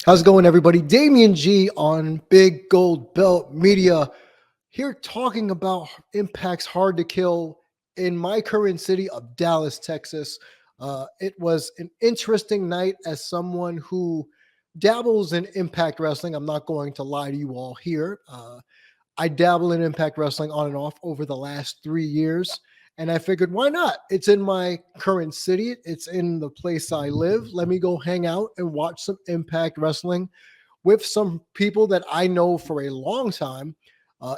How's it going, everybody? Damian G on Big Gold Belt Media here talking about Impact's Hard to Kill in my current city of Dallas, Texas. It was an interesting night as someone who dabbles in Impact Wrestling. I'm not going to lie to you all here. I dabble in Impact Wrestling on and off over the last 3 years. And I figured, why not? It's in my current city. It's in the place I live. Let me go hang out and watch some Impact Wrestling with some people that I know for a long time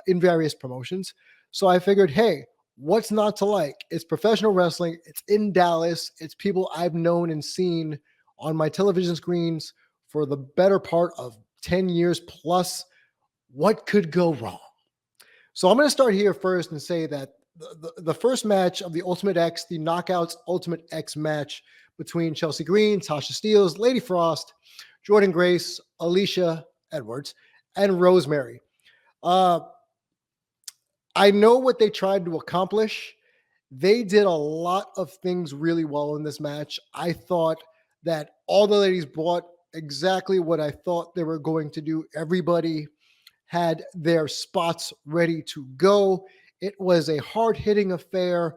in various promotions. So I figured, hey, what's not to like? It's professional wrestling. It's in Dallas. It's people I've known and seen on my television screens for the better part of 10 years plus. What could go wrong? So I'm going to start here first and say that the first match of the Ultimate X, the Knockouts Ultimate X match between Chelsea Green, Tasha Steelz, Lady Frost, Jordan Grace, Alicia Edwards, and Rosemary. I know what they tried to accomplish. They did a lot of things really well in this match. I thought that all the ladies brought exactly what I thought they were going to do. Everybody had their spots ready to go. It was a hard-hitting affair.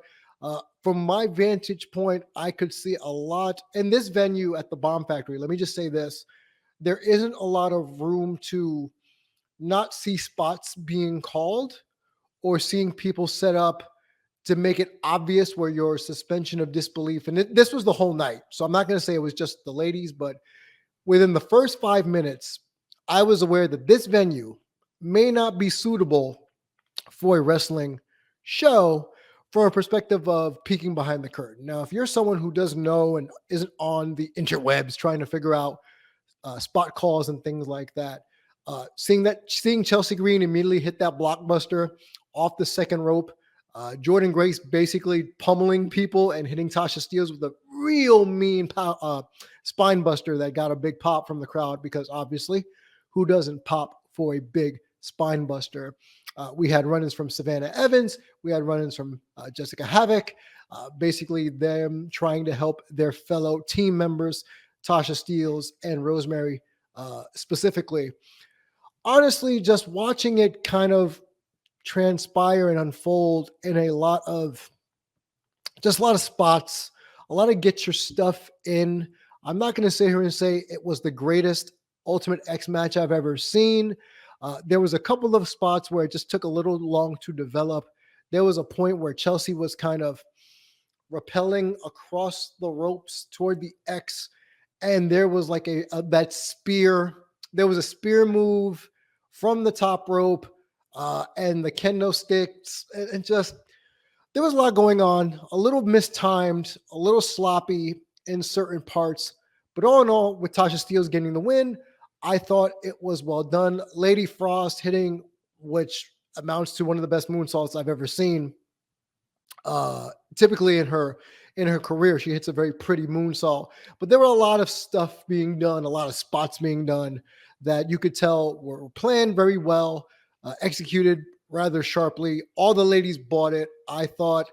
From my vantage point, I could see a lot. In this venue at the Bomb Factory, let me just say this. There isn't a lot of room to not see spots being called or seeing people set up to make it obvious where your suspension of disbelief. And this was the whole night. So I'm not going to say it was just the ladies, but within the first 5 minutes, I was aware that this venue may not be suitable for a wrestling show from a perspective of peeking behind the curtain. Now, if you're someone who doesn't know and isn't on the interwebs trying to figure out spot calls and things like that, seeing Chelsea Green immediately hit that blockbuster off the second rope, Jordan Grace basically pummeling people and hitting Tasha Steelz with a real mean spine buster that got a big pop from the crowd, because obviously who doesn't pop for a big spine buster? We had run-ins from Savannah Evans. We had run-ins from Jessica Havoc, basically them trying to help their fellow team members, Tasha Steelz and Rosemary specifically. Honestly, just watching it kind of transpire and unfold in a lot of spots, a lot of get your stuff in. I'm not going to sit here and say it was the greatest Ultimate X match I've ever seen. There was a couple of spots where it just took a little long to develop. There was a point where Chelsea was kind of rappelling across the ropes toward the X, and there was like that spear. There was a spear move from the top rope, and the kendo sticks, and just there was a lot going on. A little mistimed, a little sloppy in certain parts, but all in all, with Tasha Steelz getting the win, I thought it was well done. Lady Frost hitting, which amounts to one of the best moonsaults I've ever seen. Typically in her career, she hits a very pretty moonsault, but there were a lot of stuff being done, a lot of spots being done that you could tell were planned very well, executed rather sharply. All the ladies bought it. I thought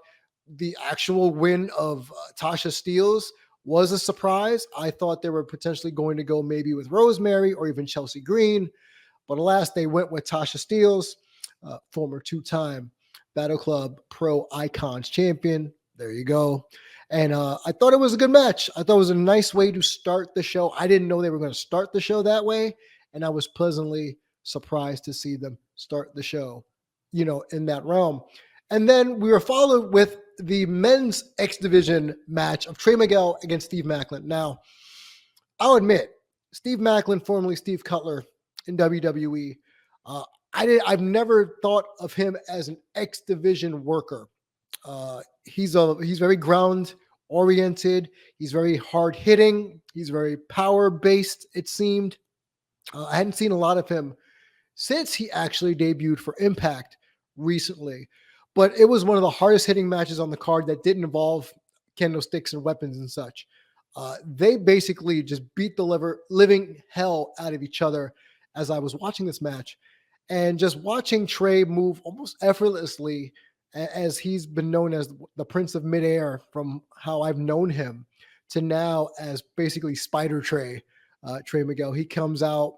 the actual win of Tasha Steelz was a surprise. I thought they were potentially going to go maybe with Rosemary or even Chelsea Green, but alas, they went with Tasha Steelz, former two-time Battle Club Pro Icons champion. There you go. And I thought it was a good match. I thought it was a nice way to start the show. I didn't know they were going to start the show that way, and I was pleasantly surprised to see them start the show, in that realm. And then we were followed with the men's X Division match of Trey Miguel against Steve Macklin. Now, I'll admit, Steve Macklin, formerly Steve Cutler in WWE, I've never thought of him as an X Division worker. He's very ground oriented. He's very hard hitting. He's very power based. It seemed I hadn't seen a lot of him since he actually debuted for Impact recently, but it was one of the hardest hitting matches on the card that didn't involve kendo sticks and weapons and such. They basically just beat the living hell out of each other as I was watching this match, and just watching Trey move almost effortlessly, as he's been known as the Prince of Midair from how I've known him, to now as basically Spider Trey. Trey Miguel. He comes out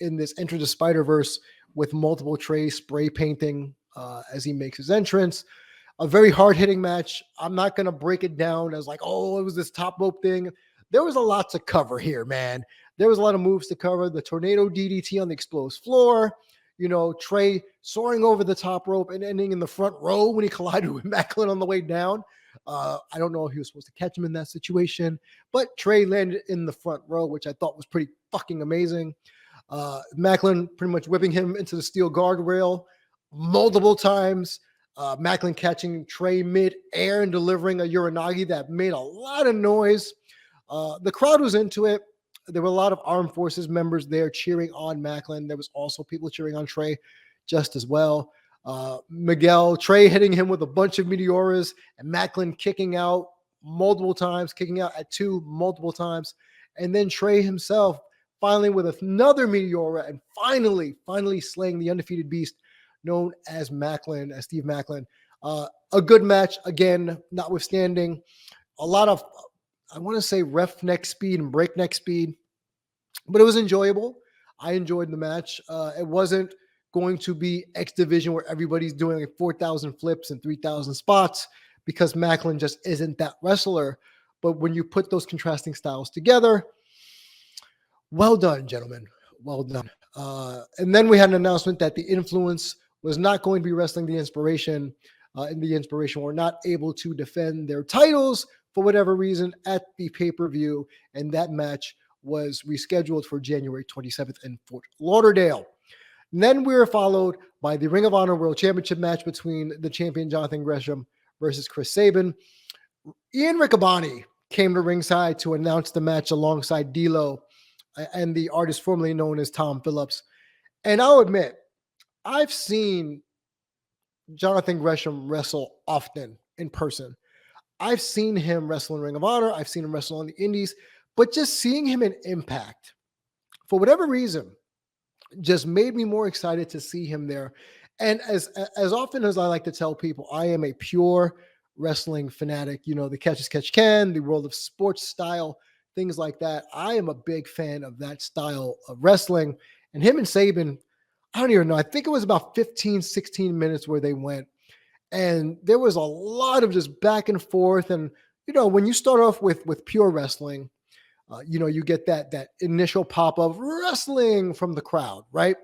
in this Enter the Spider-Verse with multiple Trey spray painting as he makes his entrance. A very hard-hitting match. I'm not going to break it down as like, oh, it was this top rope thing. There was a lot to cover here, man. There was a lot of moves to cover. The tornado DDT on the exposed floor. Trey soaring over the top rope and ending in the front row when he collided with Macklin on the way down. I don't know if he was supposed to catch him in that situation, but Trey landed in the front row, which I thought was pretty fucking amazing. Macklin pretty much whipping him into the steel guardrail multiple times. Macklin catching Trey mid-air and delivering a Uranagi that made a lot of noise. The crowd was into it. There were a lot of Armed Forces members there cheering on Macklin. There was also people cheering on Trey just as well. Miguel, Trey hitting him with a bunch of Meteoras, and Macklin kicking out multiple times, kicking out at 2 multiple times. And then Trey himself finally with another Meteora and finally slaying the undefeated beast known as Macklin, as Steve Macklin. A good match, again, notwithstanding a lot of, I want to say roughneck speed and breakneck speed, but it was enjoyable. I enjoyed the match. It wasn't going to be X Division where everybody's doing like 4,000 flips and 3,000 spots because Macklin just isn't that wrestler. But when you put those contrasting styles together, well done, gentlemen. Well done. And then we had an announcement that the Influence was not going to be wrestling the Inspiration. And the Inspiration were not able to defend their titles for whatever reason at the pay-per-view. And that match was rescheduled for January 27th in Fort Lauderdale. And then we were followed by the Ring of Honor World Championship match between the champion Jonathan Gresham versus Chris Saban. Ian Riccaboni came to ringside to announce the match alongside D'Lo and the artist formerly known as Tom Phillips. And I'll admit, I've seen Jonathan Gresham wrestle often in person. I've seen him wrestle in Ring of Honor. I've seen him wrestle on the Indies, but just seeing him in Impact, for whatever reason, just made me more excited to see him there. And as often as I like to tell people, I am a pure wrestling fanatic. The catch as catch can, the world of sports style, things like that. I am a big fan of that style of wrestling. And him and Saban, I don't even know. I think it was about 15, 16 minutes where they went. And there was a lot of just back and forth. And, when you start off with pure wrestling, you get that initial pop of wrestling from the crowd, right?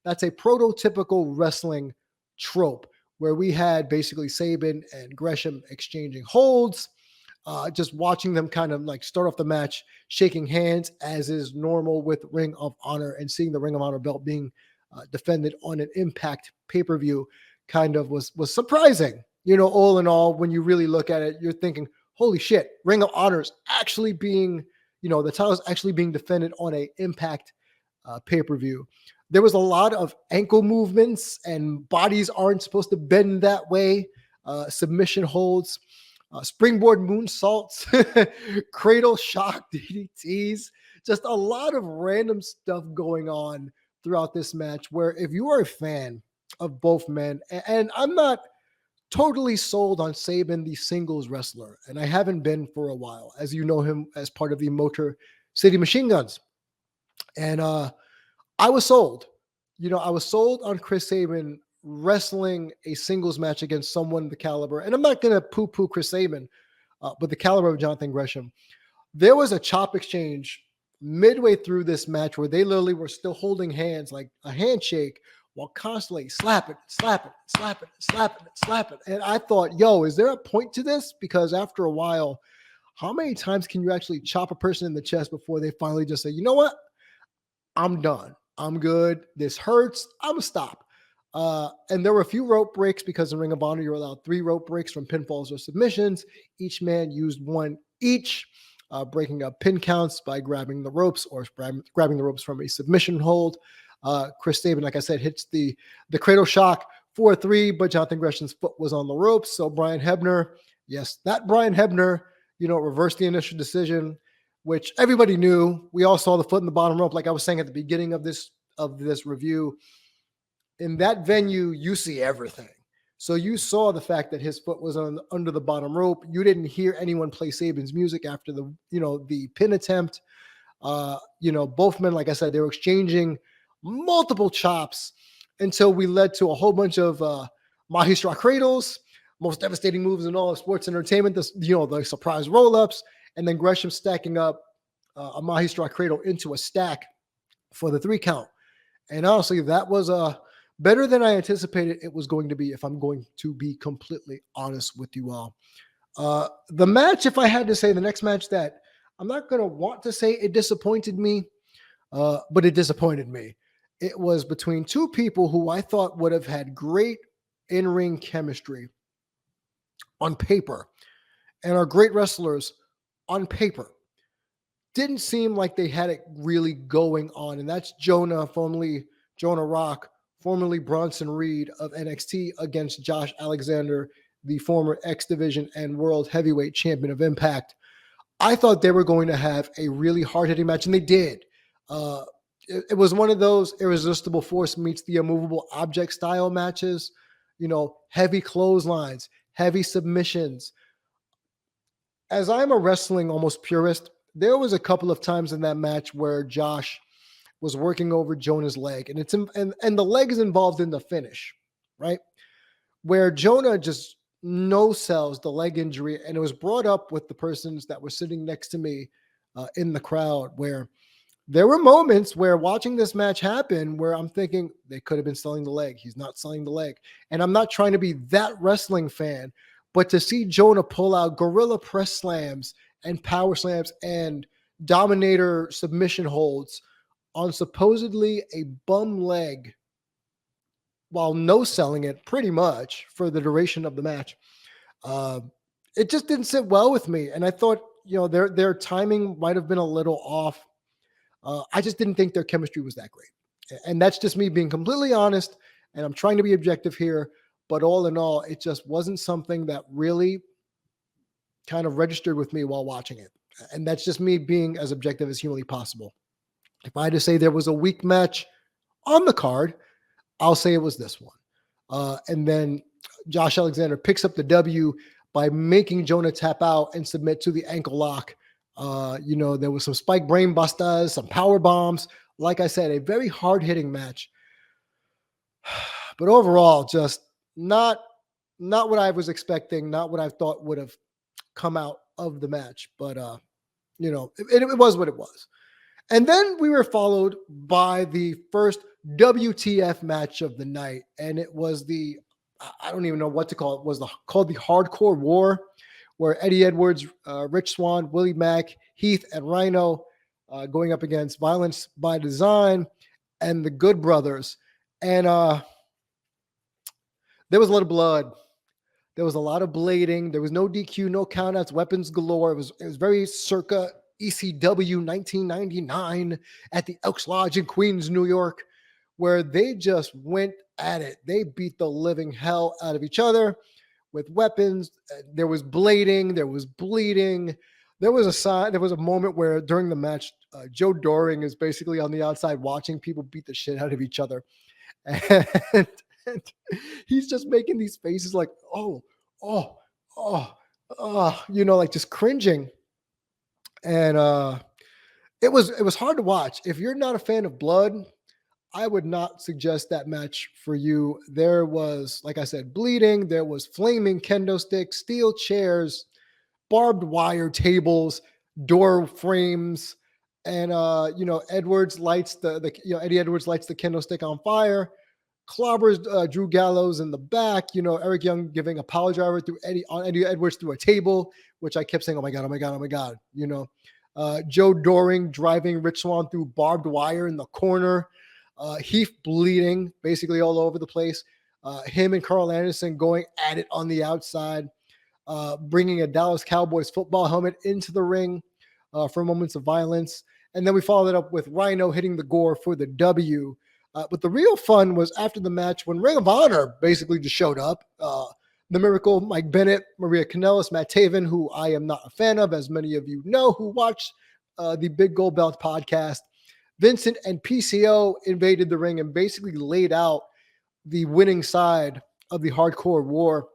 That's a prototypical wrestling trope where we had basically Saban and Gresham exchanging holds, just watching them kind of like start off the match, shaking hands as is normal with Ring of Honor, and seeing the Ring of Honor belt being defended on an Impact pay-per-view kind of was surprising. All in all, when you really look at it, you're thinking, holy shit, Ring of Honor is actually being, the title is actually being defended on a Impact pay-per-view. There was a lot of ankle movements, and bodies aren't supposed to bend that way. Submission holds, springboard moonsaults, cradle shock DDTs, just a lot of random stuff going on throughout this match, where if you are a fan of both men, and I'm not totally sold on Saban, the singles wrestler, and I haven't been for a while, as you know him as part of the Motor City Machine Guns. And I was sold. I was sold on Chris Saban wrestling a singles match against someone the caliber, and I'm not going to poo-poo Chris Saban, but the caliber of Jonathan Gresham. There was a chop exchange midway through this match where they literally were still holding hands, like a handshake, while constantly slapping. And I thought, yo, is there a point to this? Because after a while, how many times can you actually chop a person in the chest before they finally just say, you know what? I'm done. I'm good. This hurts. I'm going to stop. And there were a few rope breaks because in Ring of Honor, you're allowed 3 rope breaks from pinfalls or submissions. Each man used 1 each, breaking up pin counts by grabbing the ropes or grabbing the ropes from a submission hold. Chris Saban, like I said, hits the cradle shock for 3, but Jonathan Gresham's foot was on the ropes. So Brian Hebner, yes, that Brian Hebner, reversed the initial decision, which everybody knew. We all saw the foot in the bottom rope, like I was saying at the beginning of this review. In that venue, you see everything. So you saw the fact that his foot was under the bottom rope. You didn't hear anyone play Saban's music after the pin attempt. Both men, like I said, they were exchanging multiple chops until we led to a whole bunch of Mahistra cradles, most devastating moves in all of sports entertainment. The surprise roll ups, and then Gresham stacking up a Mahistra cradle into a stack for the 3 count. And honestly, that was better than I anticipated it was going to be, if I'm going to be completely honest with you all. The match, if I had to say, the next match that I'm not going to want to say it disappointed me, but it disappointed me. It was between 2 people who I thought would have had great in-ring chemistry on paper and are great wrestlers on paper. Didn't seem like they had it really going on. And that's Jonah, formerly Jonah Rock, formerly Bronson Reed of NXT, against Josh Alexander, the former X Division and World Heavyweight Champion of Impact. I thought they were going to have a really hard-hitting match, and they did. It was one of those irresistible force meets the immovable object style matches, heavy clotheslines, heavy submissions. As I'm a wrestling almost purist, there was a couple of times in that match where Josh was working over Jonah's leg, and the leg is involved in the finish, right? Where Jonah just no sells the leg injury, and it was brought up with the persons that were sitting next to me in the crowd, where there were moments where watching this match happen where I'm thinking they could have been selling the leg. He's not selling the leg. And I'm not trying to be that wrestling fan, but to see Jonah pull out gorilla press slams and power slams and dominator submission holds on supposedly a bum leg while no selling it pretty much for the duration of the match, it just didn't sit well with me. And I thought, their timing might have been a little off. I just didn't think their chemistry was that great. And that's just me being completely honest, and I'm trying to be objective here. But all in all, it just wasn't something that really kind of registered with me while watching it. And that's just me being as objective as humanly possible. If I had to say there was a weak match on the card, I'll say it was this one. And then Josh Alexander picks up the W by making Jonah tap out and submit to the ankle lock. There was some spike brain busters, some power bombs. Like I said, a very hard-hitting match. But overall, just not what I was expecting, not what I thought would have come out of the match. But, it was what it was. And then we were followed by the first WTF match of the night. And it was I don't even know what to call it. It was called the Hardcore War, where Eddie Edwards, Rich Swann, Willie Mack, Heath, and Rhino going up against Violence by Design and the Good Brothers. And there was a lot of blood. There was a lot of blading. There was no DQ, no countouts, weapons galore. It was very circa ECW 1999 at the Elks Lodge in Queens, New York, where they just went at it. They beat the living hell out of each other with weapons. There was blading. There was bleeding. There was a moment where during the match, Joe Doring is basically on the outside watching people beat the shit out of each other. And he's just making these faces like, like just cringing. And it was hard to watch. If you're not a fan of blood, I would not suggest that match for you. There was, like I said, bleeding. There was flaming kendo sticks, steel chairs, barbed wire tables, door frames, and Eddie Edwards lights the kendo stick on fire. Clobbers Drew Gallows in the back. Eric Young giving a power driver through Eddie Edwards through a table, which I kept saying, "Oh my god, oh my god, oh my god." Joe Doring driving Rich Swann through barbed wire in the corner. Heath bleeding basically all over the place. Him and Carl Anderson going at it on the outside, bringing a Dallas Cowboys football helmet into the ring for moments of violence. And then we followed it up with Rhino hitting the gore for the W. But the real fun was after the match when Ring of Honor basically just showed up. The Miracle, Mike Bennett, Maria Kanellis, Matt Taven, who I am not a fan of, as many of you know who watch the Big Gold Belt podcast. Vincent and PCO invaded the ring and basically laid out the winning side of the Hardcore War.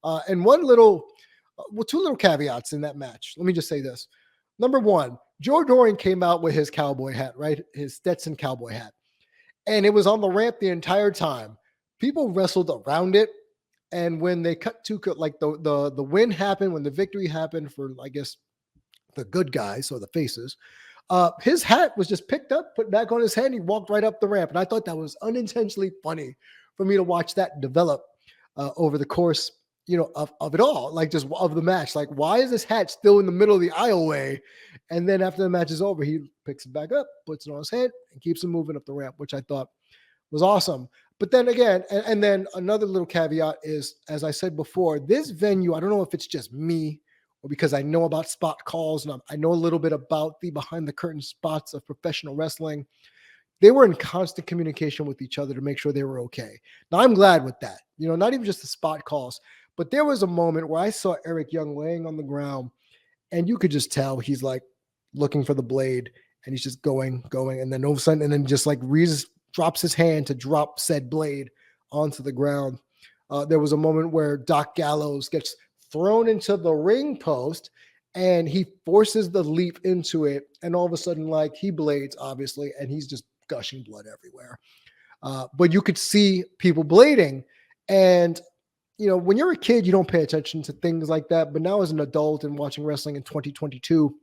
And two little caveats in that match. Let me just say this. Number one, Joe Doring came out with his cowboy hat, right? His Stetson cowboy hat. And it was on the ramp the entire time. People wrestled around it. And when they cut to like the win happened, when the victory happened for, I guess, the good guys or the faces, his hat was just picked up, put back on his head, and he walked right up the ramp. And I thought that was unintentionally funny for me to watch that develop over the course, of it all, like just of the match. Like, why is this hat still in the middle of the aisleway? And then after the match is over, he picks it back up, puts it on his head, and keeps him moving up the ramp, which I thought was awesome. But then again, and then another little caveat is, as I said before, this venue, I don't know if it's just me or because I know about spot calls and I know a little bit about the behind the curtain spots of professional wrestling. They were in constant communication with each other to make sure they were okay. Now, I'm glad with that. Not even just the spot calls, but there was a moment where I saw Eric Young laying on the ground, and you could just tell he's like looking for the blade, and he's just going, and then all of a sudden, and then just like Reese drops his hand to drop said blade onto the ground. There was a moment where Doc Gallows gets thrown into the ring post, and he forces the leap into it, and all of a sudden, like, he blades, obviously, and he's just gushing blood everywhere. But you could see people blading, and when you're a kid, you don't pay attention to things like that. But now, as an adult and watching wrestling in 2022,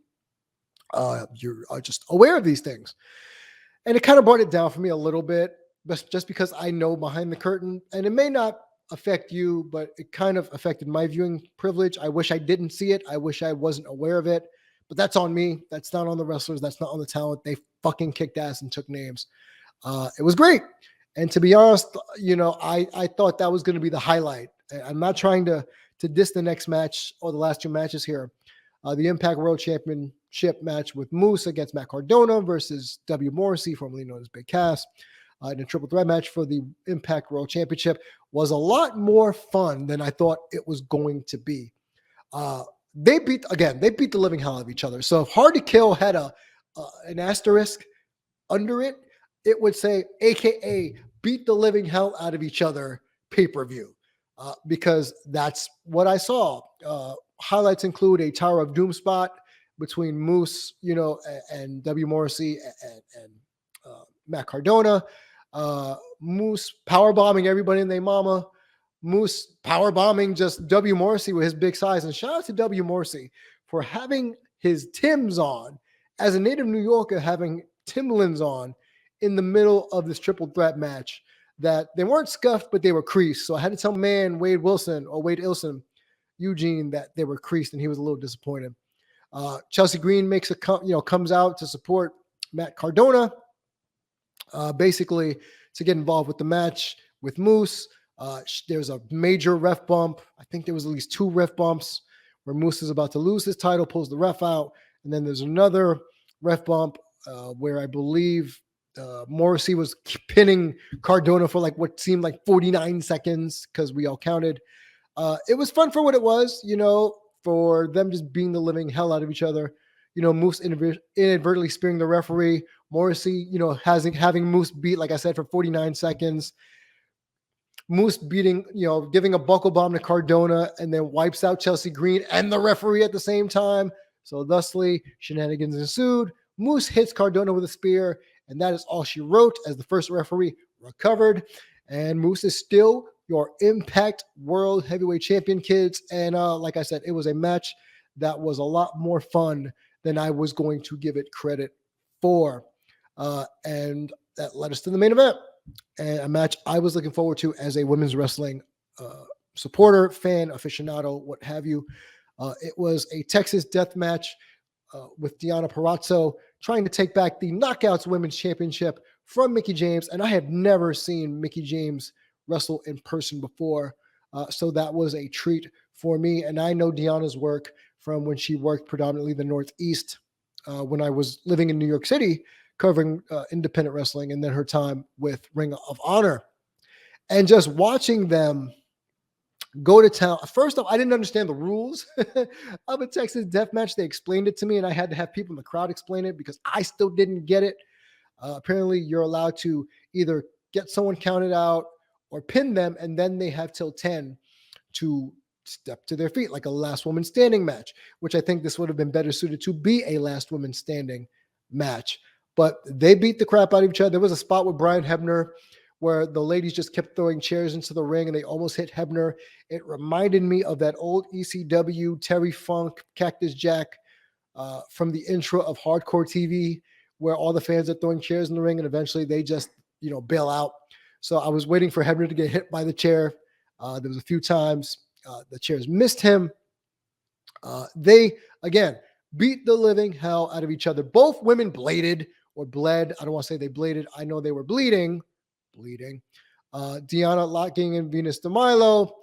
you're just aware of these things. And it kind of brought it down for me a little bit, but just because I know behind the curtain, and it may not affect you, but it kind of affected my viewing privilege. I wish I didn't see it. I wish I wasn't aware of it, but that's on me. That's not on the wrestlers. That's not on the talent. They fucking kicked ass and took names. It was great. And to be honest, I thought that was going to be the highlight. I'm not trying to diss the next match or the last two matches here. The Impact World Championship match with Moose against Matt Cardona versus W. Morrissey, formerly known as Big Cass, in a triple threat match for the Impact World Championship was a lot more fun than I thought it was going to be. They beat the living hell out of each other. So if Hard to Kill had an asterisk under it, it would say, AKA, beat the living hell out of each other pay-per-view, because that's what I saw. Highlights include a Tower of Doom spot between Moose, and W. Morrissey and Matt Cardona. Moose powerbombing everybody and their mama. Moose powerbombing just W. Morrissey with his big size. And shout out to W. Morrissey for having his Timbs on, as a native New Yorker, having Timberlands on in the middle of this triple threat match, that they weren't scuffed, but they were creased. So I had to tell Wade Ilson, Eugene, that they were creased, and he was a little disappointed. Chelsea Green comes out to support Matt Cardona, basically to get involved with the match with Moose. There's a major ref bump. I think there was at least 2 ref bumps where Moose is about to lose his title, pulls the ref out, and then there's another ref bump where I believe Morrissey was pinning Cardona for like what seemed like 49 seconds because we all counted. It was fun for what it was, for them just being the living hell out of each other. Moose inadvertently spearing the referee. Morrissey, having Moose beat, like I said, for 49 seconds. Moose beating, giving a buckle bomb to Cardona, and then wipes out Chelsea Green and the referee at the same time. So thusly, shenanigans ensued. Moose hits Cardona with a spear, and that is all she wrote, as the first referee recovered. And Moose is still your Impact World Heavyweight Champion, kids. And like I said, it was a match that was a lot more fun than I was going to give it credit for. And that led us to the main event, and a match I was looking forward to as a women's wrestling supporter, fan, aficionado, what have you. It was a Texas death match with Deonna Purrazzo trying to take back the Knockouts Women's Championship from Mickie James. And I had never seen Mickie James wrestle in person before. So that was a treat for me. And I know Deonna's work from when she worked predominantly the Northeast when I was living in New York City, covering independent wrestling, and then her time with Ring of Honor. And just watching them go to town. First off, I didn't understand the rules of a Texas death match. They explained it to me, and I had to have people in the crowd explain it because I still didn't get it. Apparently, you're allowed to either get someone counted out or pin them, and then they have till 10 to step to their feet, like a last woman standing match, which I think this would have been better suited to be a last woman standing match. But they beat the crap out of each other. There was a spot with Brian Hebner where the ladies just kept throwing chairs into the ring and they almost hit Hebner. It reminded me of that old ECW Terry Funk, Cactus Jack from the intro of Hardcore TV, where all the fans are throwing chairs in the ring and eventually they just, bail out. So I was waiting for Hebner to get hit by the chair. There was a few times the chairs missed him. They, again, beat the living hell out of each other. Both women bladed or bled. I don't want to say they bladed. I know they were bleeding. Deonna locking in Venus de Milo.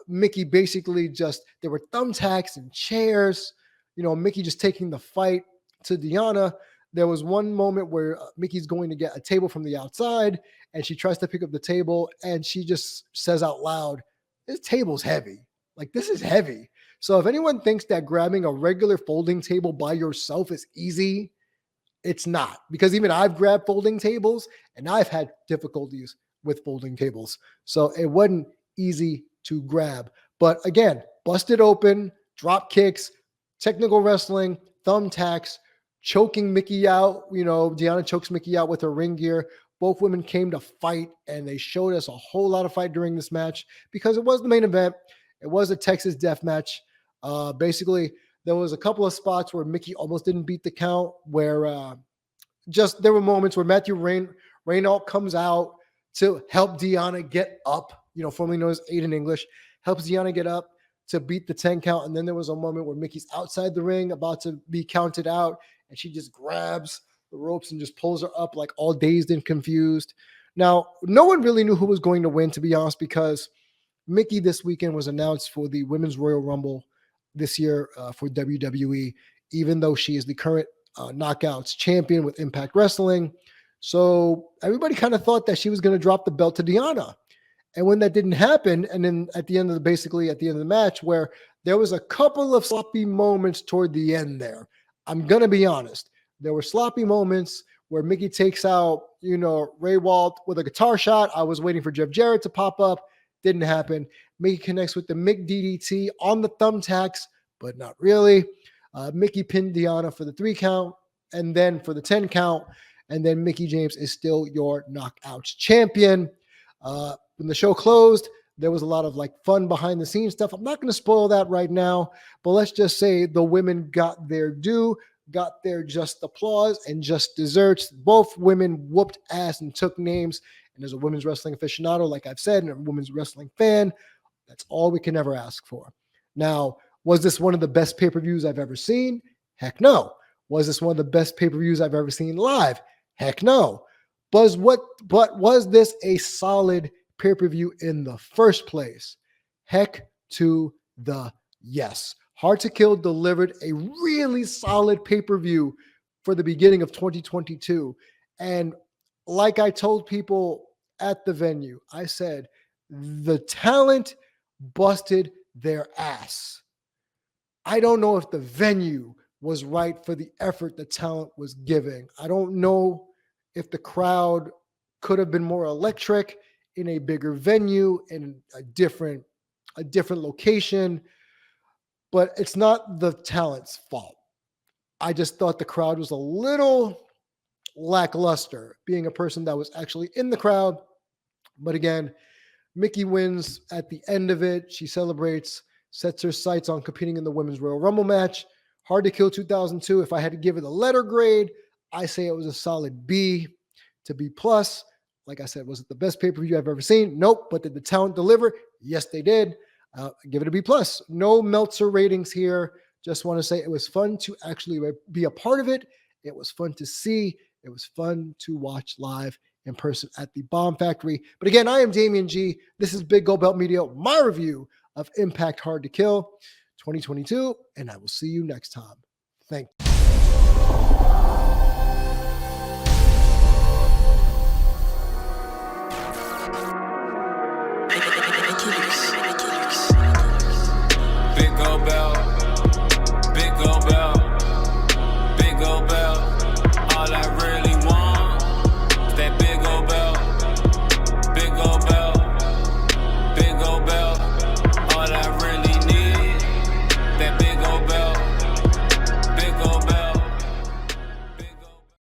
Mickey basically there were thumbtacks and chairs. Mickey just taking the fight to Deonna. There was one moment where Mickey's going to get a table from the outside and she tries to pick up the table and she just says out loud, "This table's heavy. Like, this is heavy." So if anyone thinks that grabbing a regular folding table by yourself is easy, it's not, because even I've grabbed folding tables and I've had difficulties with folding tables. So it wasn't easy to grab. But again, busted open, drop kicks, technical wrestling, thumbtacks, choking Mickey out. Deonna chokes Mickey out with her ring gear. Both women came to fight and they showed us a whole lot of fight during this match because it was the main event. It was a Texas death match. Basically, there was a couple of spots where Mickey almost didn't beat the count, where there were moments where Matthew Raynaud comes out to help Deonna get up, formerly known as Aiden English, helps Deonna get up to beat the 10 count. And then there was a moment where Mickey's outside the ring about to be counted out, and she just grabs the ropes and just pulls her up like all dazed and confused. Now, no one really knew who was going to win, to be honest, because Mickey this weekend was announced for the Women's Royal Rumble this year for WWE, even though she is the current Knockouts champion with Impact Wrestling. So everybody kind of thought that she was going to drop the belt to Deonna. And when that didn't happen, and then at the end of the match, where there was a couple of sloppy moments toward the end there, I'm going to be honest. There were sloppy moments where Mickey takes out, Ray Walt with a guitar shot. I was waiting for Jeff Jarrett to pop up. Didn't happen. Mickey connects with the Mick DDT on the thumbtacks, but not really. Mickey pinned Deonna for the 3 count and then for the 10 count. And then Mickey James is still your Knockouts champion. When the show closed, there was a lot of fun behind the scenes stuff. I'm not going to spoil that right now, but let's just say the women got their due, got their just applause and just desserts. Both women whooped ass and took names. And as a women's wrestling aficionado, like I've said, and a women's wrestling fan, that's all we can ever ask for. Now, was this one of the best pay-per-views I've ever seen? Heck no. Was this one of the best pay-per-views I've ever seen live? Heck no. But was this a solid pay-per-view in the first place? Heck to the yes. Hard to Kill delivered a really solid pay-per-view for the beginning of 2022. And like I told people at the venue, I said, the talent busted their ass. I don't know if the venue was right for the effort the talent was giving. I don't know if the crowd could have been more electric in a bigger venue, in a different location, but it's not the talent's fault. I just thought the crowd was a little lackluster, being a person that was actually in the crowd. But again, Mickey wins at the end of it. She celebrates, sets her sights on competing in the Women's Royal Rumble match. Hard to Kill 2002. If I had to give it a letter grade, I say it was a solid B to B plus. Like I said, was it the best pay-per-view I've ever seen? Nope. But did the talent deliver? Yes, they did. Give it a B plus. No Meltzer ratings here. Just want to say it was fun to actually be a part of it. It was fun to see. It was fun to watch live in person at the Bomb Factory. But again, I am Damian G. This is Big Gold Belt Media, my review of Impact Hard to Kill 2022, and I will see you next time. Thank you. Big Gold Belt.